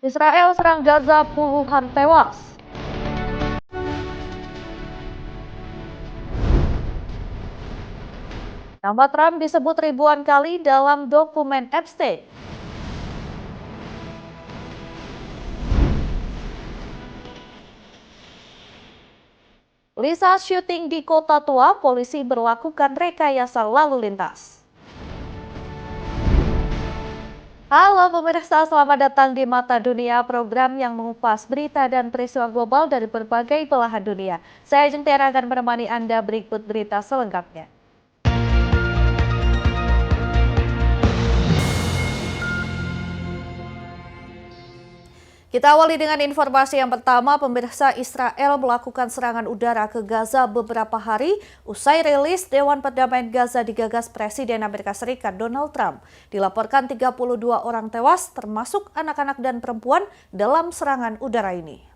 Israel serang Gaza, puluhan tewas. Nama Trump disebut ribuan kali dalam dokumen Epstein. Lisa syuting di kota tua, polisi berlakukan rekayasa lalu lintas. Halo pemirsa, selamat datang di Mata Dunia, program yang mengupas berita dan peristiwa global dari berbagai belahan dunia. Saya Jentiara akan menemani Anda berikut berita selengkapnya. Kita awali dengan informasi yang pertama, pemirsa. Israel melakukan serangan udara ke Gaza beberapa hari usai rilis Dewan Perdamaian Gaza digagas Presiden Amerika Serikat Donald Trump. Dilaporkan 32 orang tewas termasuk anak-anak dan perempuan dalam serangan udara ini.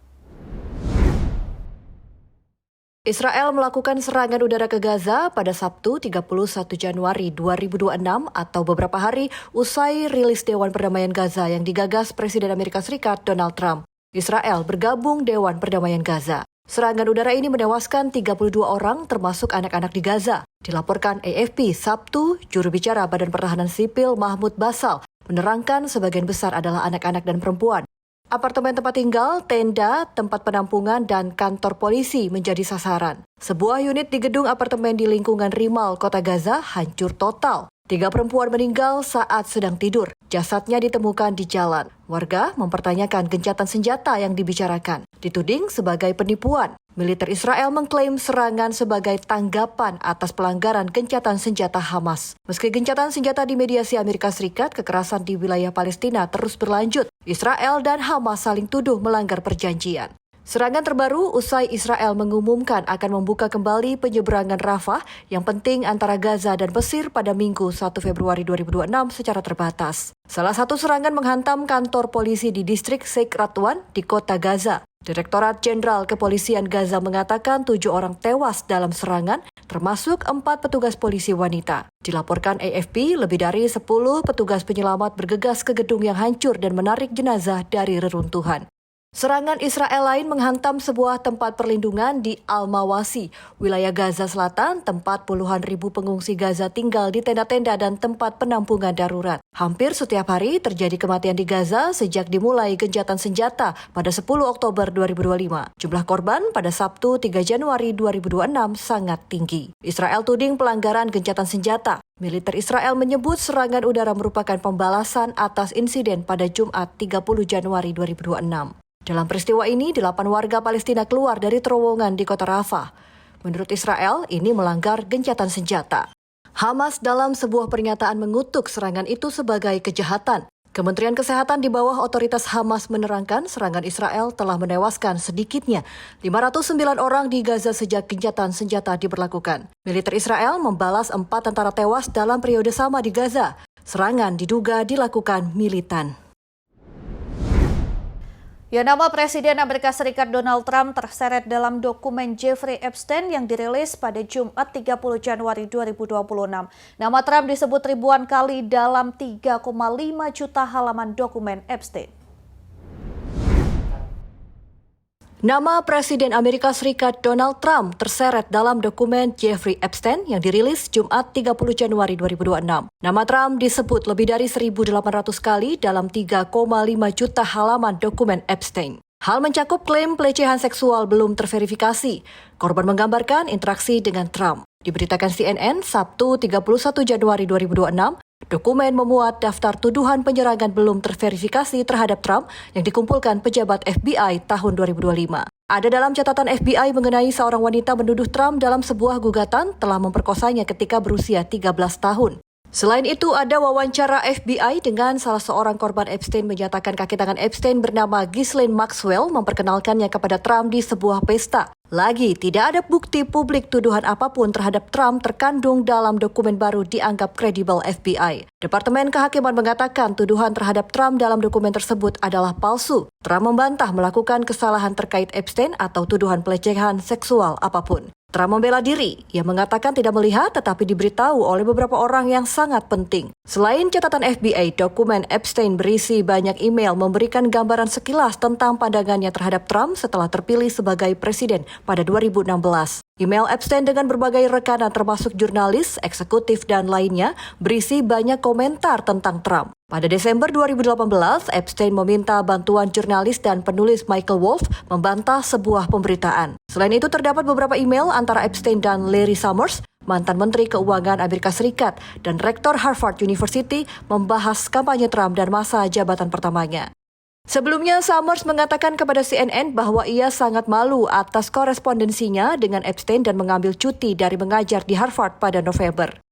Israel melakukan serangan udara ke Gaza pada Sabtu 31 Januari 2026 atau beberapa hari usai rilis Dewan Perdamaian Gaza yang digagas Presiden Amerika Serikat Donald Trump. Israel bergabung Dewan Perdamaian Gaza. Serangan udara ini menewaskan 32 orang termasuk anak-anak di Gaza. Dilaporkan AFP Sabtu, juru bicara Badan Pertahanan Sipil Mahmud Basal menerangkan sebagian besar adalah anak-anak dan perempuan. Apartemen tempat tinggal, tenda, tempat penampungan, dan kantor polisi menjadi sasaran. Sebuah unit di gedung apartemen di lingkungan Rimal, Kota Gaza, hancur total. 3 perempuan meninggal saat sedang tidur. Jasadnya ditemukan di jalan. Warga mempertanyakan gencatan senjata yang dibicarakan. Dituding sebagai penipuan. Militer Israel mengklaim serangan sebagai tanggapan atas pelanggaran gencatan senjata Hamas. Meski gencatan senjata dimediasi Amerika Serikat, kekerasan di wilayah Palestina terus berlanjut. Israel dan Hamas saling tuduh melanggar perjanjian. Serangan terbaru usai Israel mengumumkan akan membuka kembali penyeberangan Rafah yang penting antara Gaza dan Mesir pada Minggu 1 Februari 2026 secara terbatas. Salah satu serangan menghantam kantor polisi di distrik Sheikh Radwan di kota Gaza. Direktorat Jenderal Kepolisian Gaza mengatakan 7 orang tewas dalam serangan, termasuk 4 petugas polisi wanita. Dilaporkan AFP, lebih dari 10 petugas penyelamat bergegas ke gedung yang hancur dan menarik jenazah dari reruntuhan. Serangan Israel lain menghantam sebuah tempat perlindungan di Al-Mawasi, wilayah Gaza Selatan, tempat puluhan ribu pengungsi Gaza tinggal di tenda-tenda dan tempat penampungan darurat. Hampir setiap hari terjadi kematian di Gaza sejak dimulai gencatan senjata pada 10 Oktober 2025. Jumlah korban pada Sabtu 3 Januari 2026 sangat tinggi. Israel tuding pelanggaran gencatan senjata. Militer Israel menyebut serangan udara merupakan pembalasan atas insiden pada Jumat 30 Januari 2026. Dalam peristiwa ini, 8 warga Palestina keluar dari terowongan di kota Rafah. Menurut Israel, ini melanggar gencatan senjata. Hamas dalam sebuah pernyataan mengutuk serangan itu sebagai kejahatan. Kementerian Kesehatan di bawah otoritas Hamas menerangkan serangan Israel telah menewaskan sedikitnya 509 orang di Gaza sejak gencatan senjata diberlakukan. Militer Israel membalas 4 tentara tewas dalam periode sama di Gaza. Serangan diduga dilakukan militan. Nama Presiden Amerika Serikat Donald Trump terseret dalam dokumen Jeffrey Epstein yang dirilis pada Jumat 30 Januari 2026. Nama Trump disebut ribuan kali dalam 3,5 juta halaman dokumen Epstein. Nama Presiden Amerika Serikat Donald Trump terseret dalam dokumen Jeffrey Epstein yang dirilis Jumat 30 Januari 2026. Nama Trump disebut lebih dari 1.800 kali dalam 3,5 juta halaman dokumen Epstein. Hal mencakup klaim pelecehan seksual belum terverifikasi. Korban menggambarkan interaksi dengan Trump. Diberitakan CNN Sabtu 31 Januari 2026, dokumen memuat daftar tuduhan penyerangan belum terverifikasi terhadap Trump yang dikumpulkan pejabat FBI tahun 2025. Ada dalam catatan FBI mengenai seorang wanita menuduh Trump dalam sebuah gugatan telah memperkosanya ketika berusia 13 tahun. Selain itu, ada wawancara FBI dengan salah seorang korban Epstein menyatakan kaki tangan Epstein bernama Ghislaine Maxwell memperkenalkannya kepada Trump di sebuah pesta. Lagi, tidak ada bukti publik tuduhan apapun terhadap Trump terkandung dalam dokumen baru dianggap kredibel FBI. Departemen Kehakiman mengatakan tuduhan terhadap Trump dalam dokumen tersebut adalah palsu. Trump membantah melakukan kesalahan terkait Epstein atau tuduhan pelecehan seksual apapun. Trump membela diri. Ia mengatakan tidak melihat tetapi diberitahu oleh beberapa orang yang sangat penting. Selain catatan FBI, dokumen Epstein berisi banyak email memberikan gambaran sekilas tentang pandangannya terhadap Trump setelah terpilih sebagai presiden pada 2016. Email Epstein dengan berbagai rekanan termasuk jurnalis, eksekutif, dan lainnya berisi banyak komentar tentang Trump. Pada Desember 2018, Epstein meminta bantuan jurnalis dan penulis Michael Wolff membantah sebuah pemberitaan. Selain itu, terdapat beberapa email antara Epstein dan Larry Summers, mantan Menteri Keuangan Amerika Serikat, dan Rektor Harvard University membahas kampanye Trump dan masa jabatan pertamanya. Sebelumnya, Summers mengatakan kepada CNN bahwa ia sangat malu atas korespondensinya dengan Epstein dan mengambil cuti dari mengajar di Harvard pada November.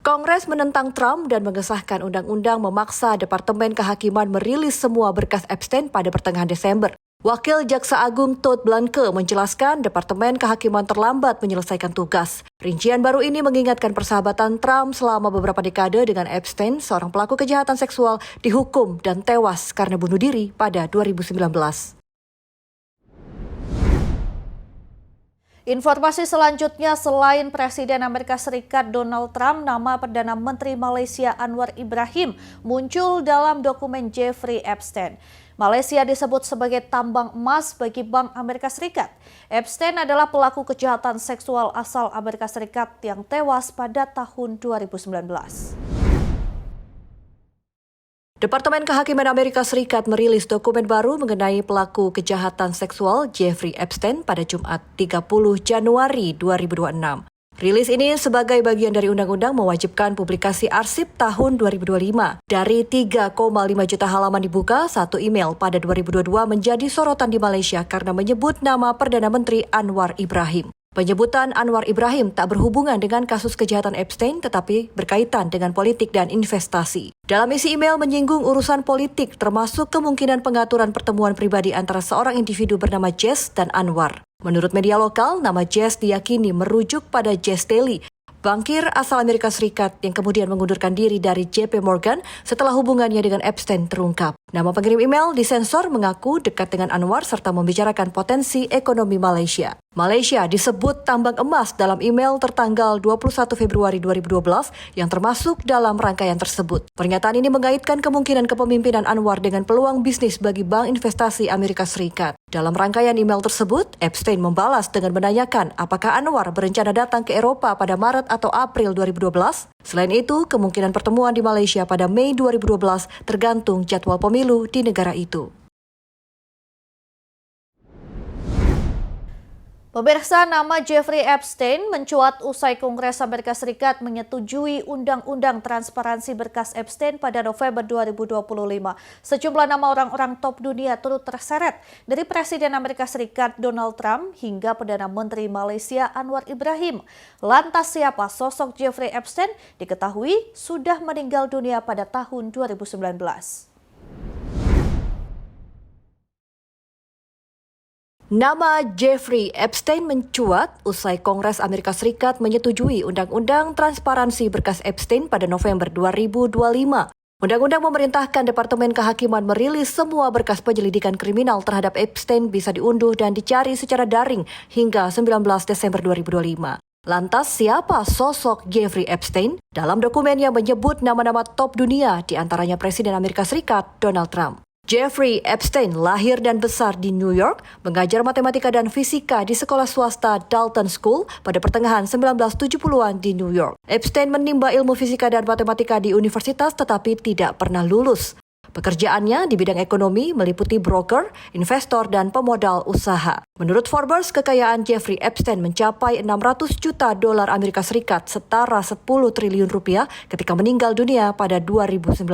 Kongres menentang Trump dan mengesahkan undang-undang memaksa Departemen Kehakiman merilis semua berkas Epstein pada pertengahan Desember. Wakil Jaksa Agung Todd Blanke menjelaskan Departemen Kehakiman terlambat menyelesaikan tugas. Rincian baru ini mengingatkan persahabatan Trump selama beberapa dekade dengan Epstein, seorang pelaku kejahatan seksual dihukum dan tewas karena bunuh diri pada 2019. Informasi selanjutnya, selain Presiden Amerika Serikat Donald Trump, nama Perdana Menteri Malaysia Anwar Ibrahim muncul dalam dokumen Jeffrey Epstein. Malaysia disebut sebagai tambang emas bagi Bank Amerika Serikat. Epstein adalah pelaku kejahatan seksual asal Amerika Serikat yang tewas pada tahun 2019. Departemen Kehakiman Amerika Serikat merilis dokumen baru mengenai pelaku kejahatan seksual Jeffrey Epstein pada Jumat 30 Januari 2026. Rilis ini sebagai bagian dari undang-undang mewajibkan publikasi arsip tahun 2025. Dari 3,5 juta halaman dibuka, satu email pada 2022 menjadi sorotan di Malaysia karena menyebut nama Perdana Menteri Anwar Ibrahim. Penyebutan Anwar Ibrahim tak berhubungan dengan kasus kejahatan Epstein tetapi berkaitan dengan politik dan investasi. Dalam isi email menyinggung urusan politik termasuk kemungkinan pengaturan pertemuan pribadi antara seorang individu bernama Jess dan Anwar. Menurut media lokal, nama Jess diyakini merujuk pada Jess Daly, bankir asal Amerika Serikat yang kemudian mengundurkan diri dari JP Morgan setelah hubungannya dengan Epstein terungkap. Nama pengirim email disensor mengaku dekat dengan Anwar serta membicarakan potensi ekonomi Malaysia. Malaysia disebut tambang emas dalam email tertanggal 21 Februari 2012 yang termasuk dalam rangkaian tersebut. Pernyataan ini mengaitkan kemungkinan kepemimpinan Anwar dengan peluang bisnis bagi Bank Investasi Amerika Serikat. Dalam rangkaian email tersebut, Epstein membalas dengan menanyakan apakah Anwar berencana datang ke Eropa pada Maret atau April 2012. Selain itu, kemungkinan pertemuan di Malaysia pada Mei 2012 tergantung jadwal pemilu di negara itu. Pemirsa, nama Jeffrey Epstein mencuat usai Kongres Amerika Serikat menyetujui Undang-Undang Transparansi Berkas Epstein pada November 2025. Sejumlah nama orang-orang top dunia turut terseret, dari Presiden Amerika Serikat Donald Trump hingga Perdana Menteri Malaysia Anwar Ibrahim. Lantas siapa sosok Jeffrey Epstein? Diketahui sudah meninggal dunia pada tahun 2019. Nama Jeffrey Epstein mencuat usai Kongres Amerika Serikat menyetujui Undang-Undang Transparansi Berkas Epstein pada November 2025. Undang-undang memerintahkan Departemen Kehakiman merilis semua berkas penyelidikan kriminal terhadap Epstein bisa diunduh dan dicari secara daring hingga 19 Desember 2025. Lantas siapa sosok Jeffrey Epstein? Dalam dokumen yang menyebut nama-nama top dunia, di antaranya Presiden Amerika Serikat Donald Trump. Jeffrey Epstein lahir dan besar di New York, mengajar matematika dan fisika di sekolah swasta Dalton School pada pertengahan 1970-an di New York. Epstein menimba ilmu fisika dan matematika di universitas tetapi tidak pernah lulus. Pekerjaannya di bidang ekonomi meliputi broker, investor, dan pemodal usaha. Menurut Forbes, kekayaan Jeffrey Epstein mencapai 600 juta dolar Amerika Serikat, setara 10 triliun rupiah ketika meninggal dunia pada 2019.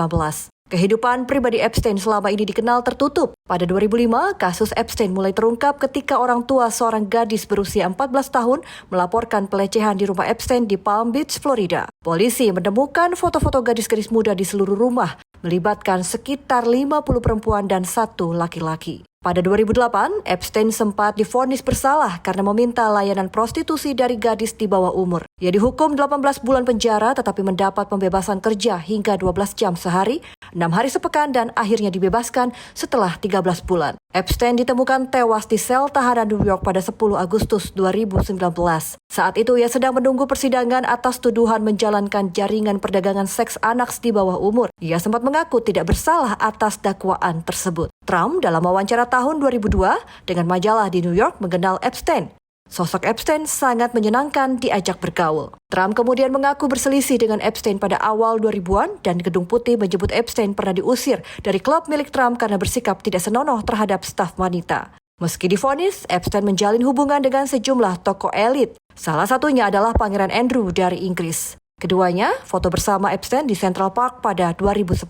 Kehidupan pribadi Epstein selama ini dikenal tertutup. Pada 2005, kasus Epstein mulai terungkap ketika orang tua seorang gadis berusia 14 tahun melaporkan pelecehan di rumah Epstein di Palm Beach, Florida. Polisi menemukan foto-foto gadis-gadis muda di seluruh rumah, melibatkan sekitar 50 perempuan dan 1 laki-laki. Pada 2008, Epstein sempat divonis bersalah karena meminta layanan prostitusi dari gadis di bawah umur. Ia dihukum 18 bulan penjara tetapi mendapat pembebasan kerja hingga 12 jam sehari, 6 hari sepekan dan akhirnya dibebaskan setelah 13 bulan. Epstein ditemukan tewas di sel tahanan New York pada 10 Agustus 2019. Saat itu ia sedang menunggu persidangan atas tuduhan menjalankan jaringan perdagangan seks anak di bawah umur. Ia sempat mengaku tidak bersalah atas dakwaan tersebut. Trump dalam wawancara tahun 2002 dengan majalah di New York mengenal Epstein. Sosok Epstein sangat menyenangkan diajak bergaul. Trump kemudian mengaku berselisih dengan Epstein pada awal 2000-an dan Gedung Putih menyebut Epstein pernah diusir dari klub milik Trump karena bersikap tidak senonoh terhadap staf wanita. Meski divonis, Epstein menjalin hubungan dengan sejumlah tokoh elit. Salah satunya adalah Pangeran Andrew dari Inggris. Keduanya foto bersama Epstein di Central Park pada 2010.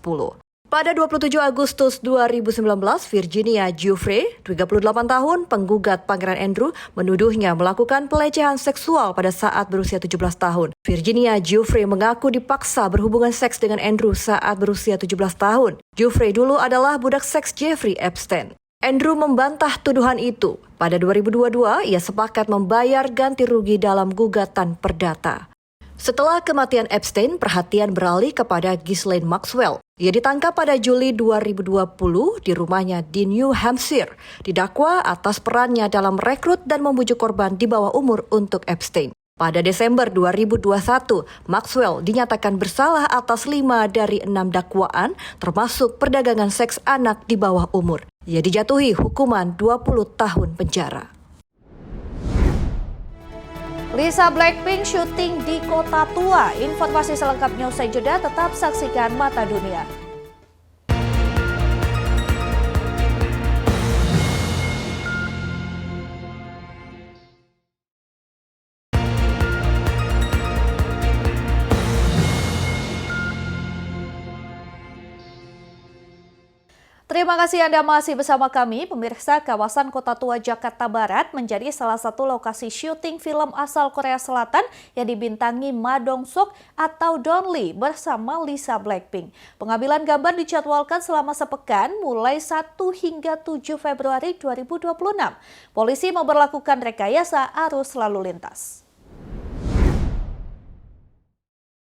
Pada 27 Agustus 2019, Virginia Giuffre, 38 tahun, penggugat Pangeran Andrew, menuduhnya melakukan pelecehan seksual pada saat berusia 17 tahun. Virginia Giuffre mengaku dipaksa berhubungan seks dengan Andrew saat berusia 17 tahun. Giuffre dulu adalah budak seks Jeffrey Epstein. Andrew membantah tuduhan itu. Pada 2022, ia sepakat membayar ganti rugi dalam gugatan perdata. Setelah kematian Epstein, perhatian beralih kepada Ghislaine Maxwell. Ia ditangkap pada Juli 2020 di rumahnya di New Hampshire, didakwa atas perannya dalam merekrut dan membujuk korban di bawah umur untuk Epstein. Pada Desember 2021, Maxwell dinyatakan bersalah atas 5 dari 6 dakwaan, termasuk perdagangan seks anak di bawah umur. Ia dijatuhi hukuman 20 tahun penjara. Lisa Blackpink syuting di Kota Tua. Informasi selengkapnya usai jeda, tetap saksikan Mata Dunia. Terima kasih Anda masih bersama kami. Pemirsa, kawasan Kota Tua Jakarta Barat menjadi salah satu lokasi syuting film asal Korea Selatan yang dibintangi Ma Dong-seok atau Don Lee bersama Lisa Blackpink. Pengambilan gambar dijadwalkan selama sepekan mulai 1 hingga 7 Februari 2026. Polisi memberlakukan rekayasa arus lalu lintas.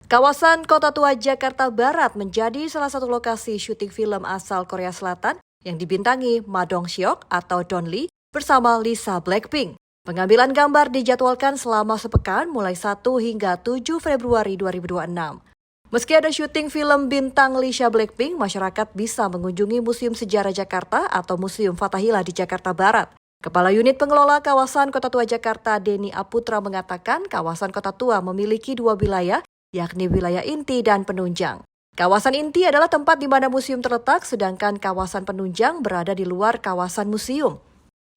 Kawasan Kota Tua Jakarta Barat menjadi salah satu lokasi syuting film asal Korea Selatan yang dibintangi Ma Dong-seok atau Don Lee bersama Lisa Blackpink. Pengambilan gambar dijadwalkan selama sepekan mulai 1 hingga 7 Februari 2026. Meski ada syuting film bintang Lisa Blackpink, masyarakat bisa mengunjungi Museum Sejarah Jakarta atau Museum Fathahillah di Jakarta Barat. Kepala Unit Pengelola Kawasan Kota Tua Jakarta, Denny Aputra, mengatakan kawasan Kota Tua memiliki 2 wilayah, yakni wilayah inti dan penunjang. Kawasan inti adalah tempat di mana museum terletak, sedangkan kawasan penunjang berada di luar kawasan museum.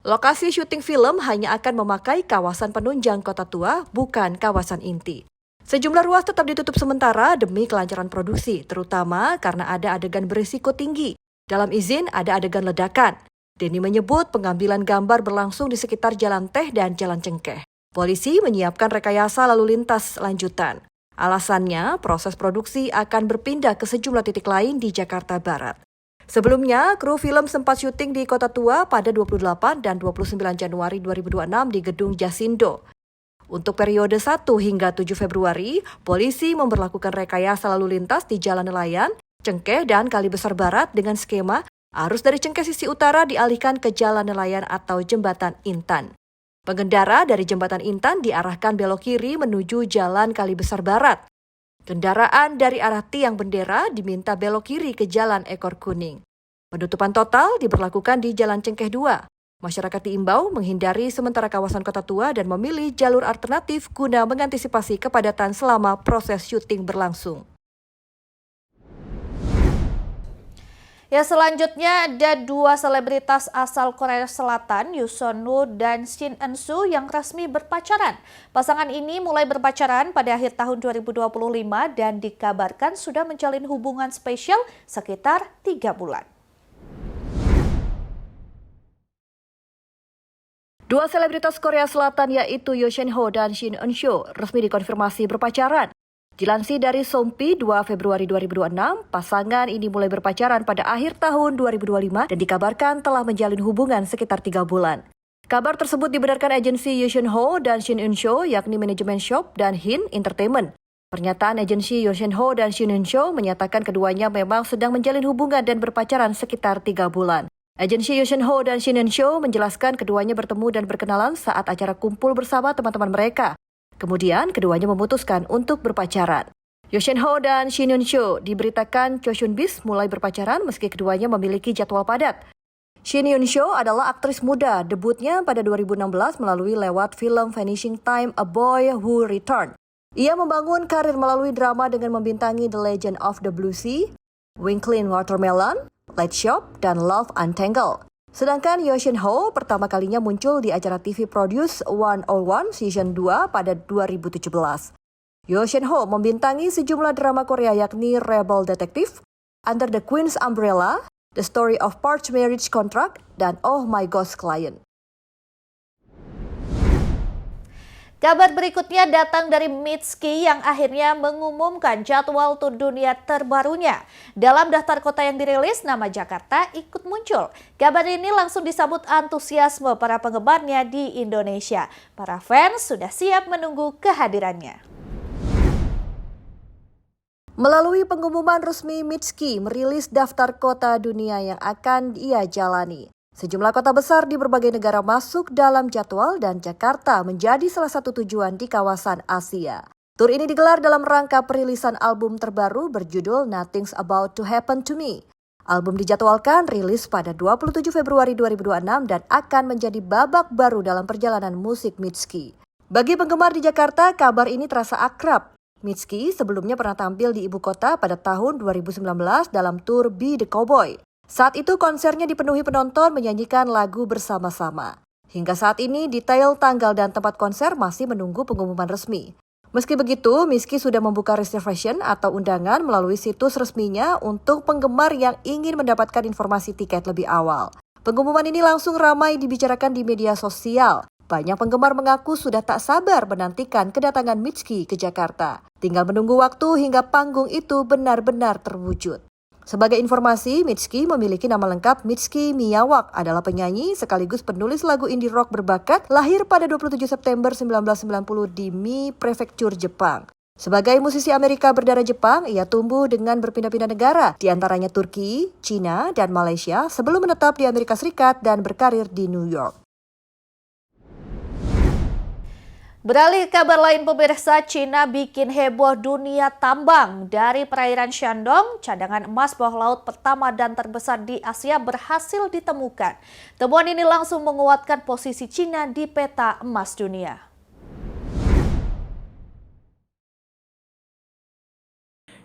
Lokasi syuting film hanya akan memakai kawasan penunjang Kota Tua, bukan kawasan inti. Sejumlah ruas tetap ditutup sementara demi kelancaran produksi, terutama karena ada adegan berisiko tinggi. Dalam izin ada adegan ledakan. Denny menyebut pengambilan gambar berlangsung di sekitar Jalan Teh dan Jalan Cengkeh. Polisi menyiapkan rekayasa lalu lintas lanjutan. Alasannya, proses produksi akan berpindah ke sejumlah titik lain di Jakarta Barat. Sebelumnya, kru film sempat syuting di Kota Tua pada 28 dan 29 Januari 2026 di Gedung Jasindo. Untuk periode 1 hingga 7 Februari, polisi memberlakukan rekayasa lalu lintas di Jalan Nelayan, Cengkeh, dan Kali Besar Barat dengan skema arus dari Cengkeh sisi utara dialihkan ke Jalan Nelayan atau Jembatan Intan. Pengendara dari Jembatan Intan diarahkan belok kiri menuju Jalan Kali Besar Barat. Kendaraan dari arah tiang bendera diminta belok kiri ke Jalan Ekor Kuning. Penutupan total diberlakukan di Jalan Cengkeh 2. Masyarakat diimbau menghindari sementara kawasan Kota Tua dan memilih jalur alternatif guna mengantisipasi kepadatan selama proses syuting berlangsung. Ya, selanjutnya ada 2 selebritas asal Korea Selatan, Yoo Sun-woo dan Shin Eun-soo yang resmi berpacaran. Pasangan ini mulai berpacaran pada akhir tahun 2025 dan dikabarkan sudah menjalin hubungan spesial sekitar 3 bulan. 2 selebritas Korea Selatan yaitu Yoo Sun-ho dan Shin Eun-soo resmi dikonfirmasi berpacaran. Dilansir dari Sompi 2 Februari 2026, pasangan ini mulai berpacaran pada akhir tahun 2025 dan dikabarkan telah menjalin hubungan sekitar 3 bulan. Kabar tersebut dibenarkan agensi Yushin Ho dan Shin Eun Sho, yakni manajemen shop dan Hin Entertainment. Pernyataan agensi Yushin Ho dan Shin Eun Sho menyatakan keduanya memang sedang menjalin hubungan dan berpacaran sekitar 3 bulan. Agensi Yushin Ho dan Shin Eun Sho menjelaskan keduanya bertemu dan berkenalan saat acara kumpul bersama teman-teman mereka. Kemudian, keduanya memutuskan untuk berpacaran. Yushin Ho dan Shin Eun Sho diberitakan Cho Soon Bis mulai berpacaran meski keduanya memiliki jadwal padat. Shin Eun Sho adalah aktris muda, debutnya pada 2016 melalui lewat film Vanishing Time, A Boy Who Returned. Ia membangun karir melalui drama dengan membintangi The Legend of the Blue Sea, Winkling Watermelon, Let's Shop, dan Love Untangled. Sedangkan Yushin Ho pertama kalinya muncul di acara TV Produce 101 Season 2 pada 2017. Yushin Ho membintangi sejumlah drama Korea yakni Rebel Detective, Under the Queen's Umbrella, The Story of Parched Marriage Contract, dan Oh My Ghost Client. Kabar berikutnya datang dari Mitski yang akhirnya mengumumkan jadwal tur dunia terbarunya. Dalam daftar kota yang dirilis, nama Jakarta ikut muncul. Kabar ini langsung disambut antusiasme para penggemarnya di Indonesia. Para fans sudah siap menunggu kehadirannya. Melalui pengumuman resmi, Mitski merilis daftar kota dunia yang akan ia jalani. Sejumlah kota besar di berbagai negara masuk dalam jadwal dan Jakarta menjadi salah satu tujuan di kawasan Asia. Tur ini digelar dalam rangka perilisan album terbaru berjudul Nothing's About to Happen to Me. Album dijadwalkan rilis pada 27 Februari 2026 dan akan menjadi babak baru dalam perjalanan musik Mitski. Bagi penggemar di Jakarta, kabar ini terasa akrab. Mitski sebelumnya pernah tampil di ibu kota pada tahun 2019 dalam tur Be The Cowboy. Saat itu konsernya dipenuhi penonton menyanyikan lagu bersama-sama. Hingga saat ini detail tanggal dan tempat konser masih menunggu pengumuman resmi. Meski begitu, Mitski sudah membuka reservation atau undangan melalui situs resminya untuk penggemar yang ingin mendapatkan informasi tiket lebih awal. Pengumuman ini langsung ramai dibicarakan di media sosial. Banyak penggemar mengaku sudah tak sabar menantikan kedatangan Mitski ke Jakarta. Tinggal menunggu waktu hingga panggung itu benar-benar terwujud. Sebagai informasi, Mitski memiliki nama lengkap Mitski Miyawak, adalah penyanyi sekaligus penulis lagu indie rock berbakat, lahir pada 27 September 1990 di Mie Prefektur, Jepang. Sebagai musisi Amerika berdarah Jepang, ia tumbuh dengan berpindah-pindah negara, di antaranya Turki, Cina, dan Malaysia, sebelum menetap di Amerika Serikat dan berkarir di New York. Beralih ke kabar lain, pemirsa, Cina bikin heboh dunia tambang. Dari perairan Shandong, cadangan emas bawah laut pertama dan terbesar di Asia berhasil ditemukan. Temuan ini langsung menguatkan posisi Cina di peta emas dunia.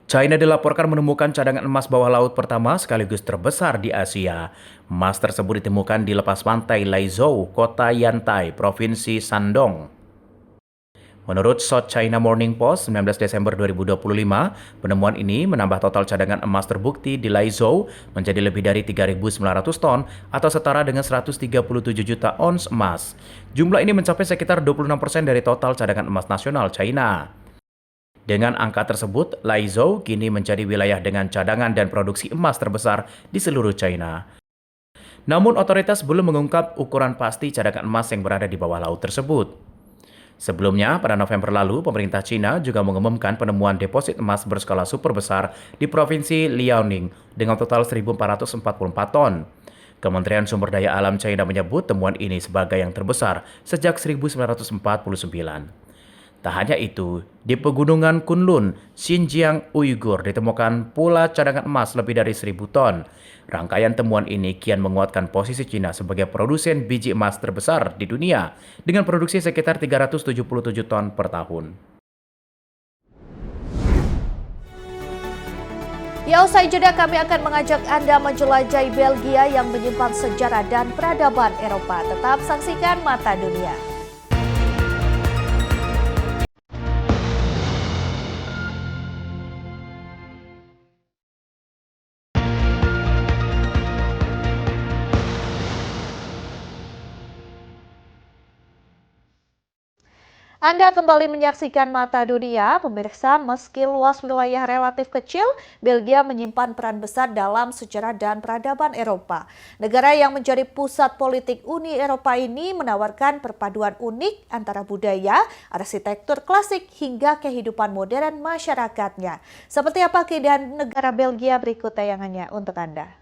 China dilaporkan menemukan cadangan emas bawah laut pertama sekaligus terbesar di Asia. Emas tersebut ditemukan di lepas pantai Laizhou, kota Yantai, provinsi Shandong. Menurut South China Morning Post 19 Desember 2025, penemuan ini menambah total cadangan emas terbukti di Laizhou menjadi lebih dari 3.900 ton atau setara dengan 137 juta ons emas. Jumlah ini mencapai sekitar 26% dari total cadangan emas nasional China. Dengan angka tersebut, Laizhou kini menjadi wilayah dengan cadangan dan produksi emas terbesar di seluruh China. Namun otoritas belum mengungkap ukuran pasti cadangan emas yang berada di bawah laut tersebut. Sebelumnya, pada November lalu, pemerintah Cina juga mengumumkan penemuan deposit emas berskala super besar di Provinsi Liaoning dengan total 1.444 ton. Kementerian Sumber Daya Alam China menyebut temuan ini sebagai yang terbesar sejak 1949. Tak hanya itu, di pegunungan Kunlun, Xinjiang, Uighur ditemukan pula cadangan emas lebih dari 1.000 ton. Rangkaian temuan ini kian menguatkan posisi Cina sebagai produsen biji emas terbesar di dunia dengan produksi sekitar 377 ton per tahun. Ya, usai jeda kami akan mengajak Anda menjelajahi Belgia yang menyimpan sejarah dan peradaban Eropa. Tetap saksikan Mata Dunia. Anda kembali menyaksikan Mata Dunia, pemirsa. Meski luas wilayah relatif kecil, Belgia menyimpan peran besar dalam sejarah dan peradaban Eropa. Negara yang menjadi pusat politik Uni Eropa ini menawarkan perpaduan unik antara budaya, arsitektur klasik, hingga kehidupan modern masyarakatnya. Seperti apa keindahan negara Belgia, berikut tayangannya untuk Anda.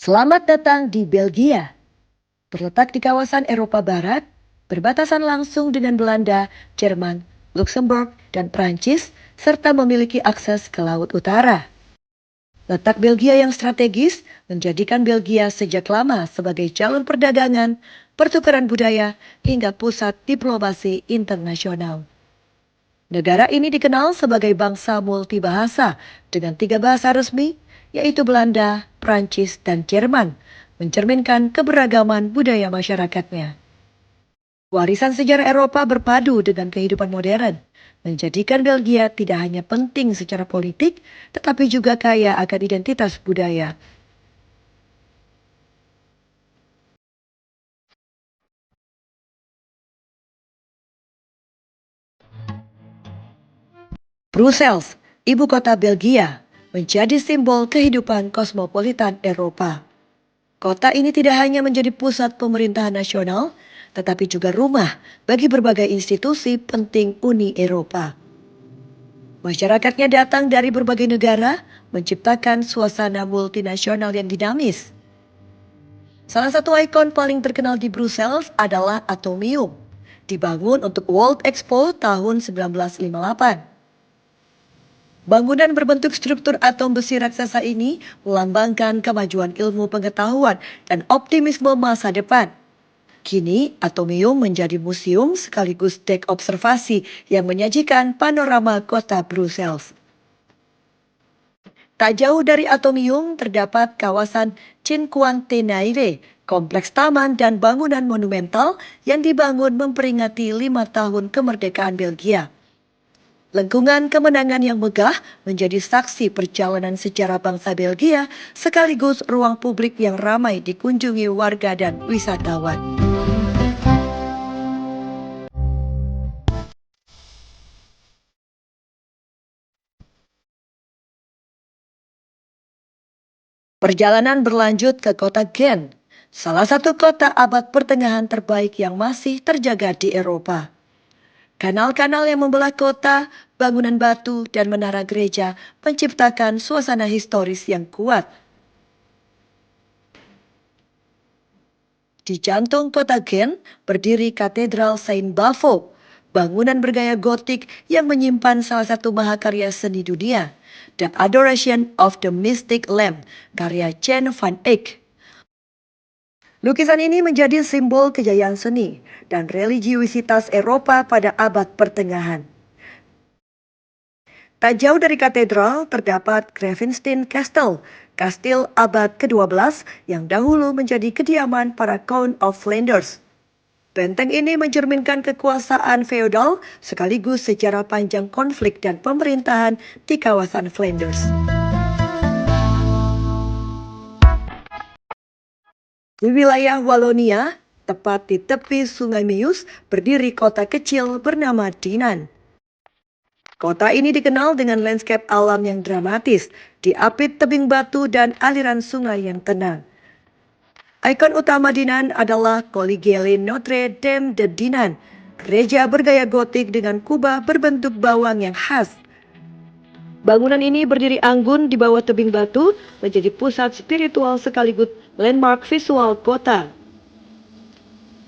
Selamat datang di Belgia. Terletak di kawasan Eropa Barat, berbatasan langsung dengan Belanda, Jerman, Luxembourg, dan Prancis, serta memiliki akses ke Laut Utara. Letak Belgia yang strategis menjadikan Belgia sejak lama sebagai jalur perdagangan, pertukaran budaya, hingga pusat diplomasi internasional. Negara ini dikenal sebagai bangsa multibahasa dengan 3 bahasa resmi, yaitu Belanda, Prancis, dan Jerman, mencerminkan keberagaman budaya masyarakatnya. Warisan sejarah Eropa berpadu dengan kehidupan modern, menjadikan Belgia tidak hanya penting secara politik, tetapi juga kaya akan identitas budaya. Brussels, ibu kota Belgia, menjadi simbol kehidupan kosmopolitan Eropa. Kota ini tidak hanya menjadi pusat pemerintahan nasional, tetapi juga rumah bagi berbagai institusi penting Uni Eropa. Masyarakatnya datang dari berbagai negara, menciptakan suasana multinasional yang dinamis. Salah satu ikon paling terkenal di Brussels adalah Atomium, dibangun untuk World Expo tahun 1958. Bangunan berbentuk struktur atom besi raksasa ini melambangkan kemajuan ilmu pengetahuan dan optimisme masa depan. Kini, Atomium menjadi museum sekaligus dek observasi yang menyajikan panorama kota Brussels. Tak jauh dari Atomium terdapat kawasan Cinquantenaire, kompleks taman dan bangunan monumental yang dibangun memperingati 5 tahun kemerdekaan Belgia. Lengkungan kemenangan yang megah menjadi saksi perjalanan sejarah bangsa Belgia sekaligus ruang publik yang ramai dikunjungi warga dan wisatawan. Perjalanan berlanjut ke kota Gent, salah satu kota abad pertengahan terbaik yang masih terjaga di Eropa. Kanal-kanal yang membelah kota, bangunan batu, dan menara gereja menciptakan suasana historis yang kuat. Di jantung kota Gent berdiri Katedral Saint Bavo, bangunan bergaya gotik yang menyimpan salah satu mahakarya seni dunia, The Adoration of the Mystic Lamb, karya Jan van Eyck. Lukisan ini menjadi simbol kejayaan seni dan religiusitas Eropa pada abad pertengahan. Tak jauh dari katedral terdapat Gravenstein Castle, kastil abad ke-12 yang dahulu menjadi kediaman para Count of Flanders. Benteng ini mencerminkan kekuasaan feodal sekaligus sejarah panjang konflik dan pemerintahan di kawasan Flanders. Di wilayah Wallonia, tepat di tepi Sungai Meuse, berdiri kota kecil bernama Dinan. Kota ini dikenal dengan landscape alam yang dramatis, diapit tebing batu dan aliran sungai yang tenang. Ikon utama Dinan adalah Collegiale Notre Dame de Dinan, gereja bergaya gotik dengan kubah berbentuk bawang yang khas. Bangunan ini berdiri anggun di bawah tebing batu, menjadi pusat spiritual sekaligus landmark visual kota.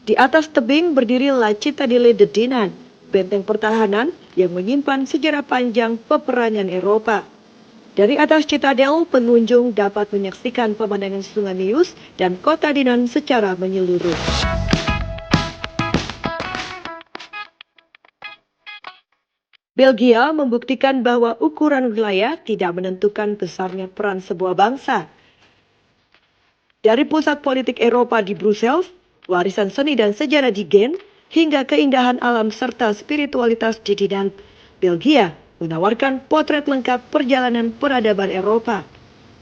Di atas tebing berdiri La Cittadella de Dinan, benteng pertahanan yang menyimpan sejarah panjang peperangan Eropa. Dari atas Citadel, pengunjung dapat menyaksikan pemandangan Sungai Meuse dan kota Dinan secara menyeluruh. Belgia membuktikan bahwa ukuran wilayah tidak menentukan besarnya peran sebuah bangsa. Dari pusat politik Eropa di Brussels, warisan seni dan sejarah di Gent, hingga keindahan alam serta spiritualitas di Dinan, Belgia menawarkan potret lengkap perjalanan peradaban Eropa.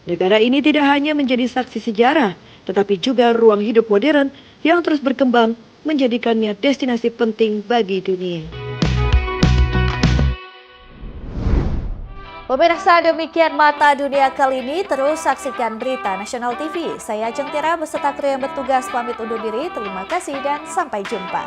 Negara ini tidak hanya menjadi saksi sejarah, tetapi juga ruang hidup modern yang terus berkembang menjadikannya destinasi penting bagi dunia. Pemirsa, demikian Mata Dunia kali ini. Terus saksikan berita Nasional TV. Saya Ajeng Tira beserta kru yang bertugas pamit undur diri. Terima kasih dan sampai jumpa.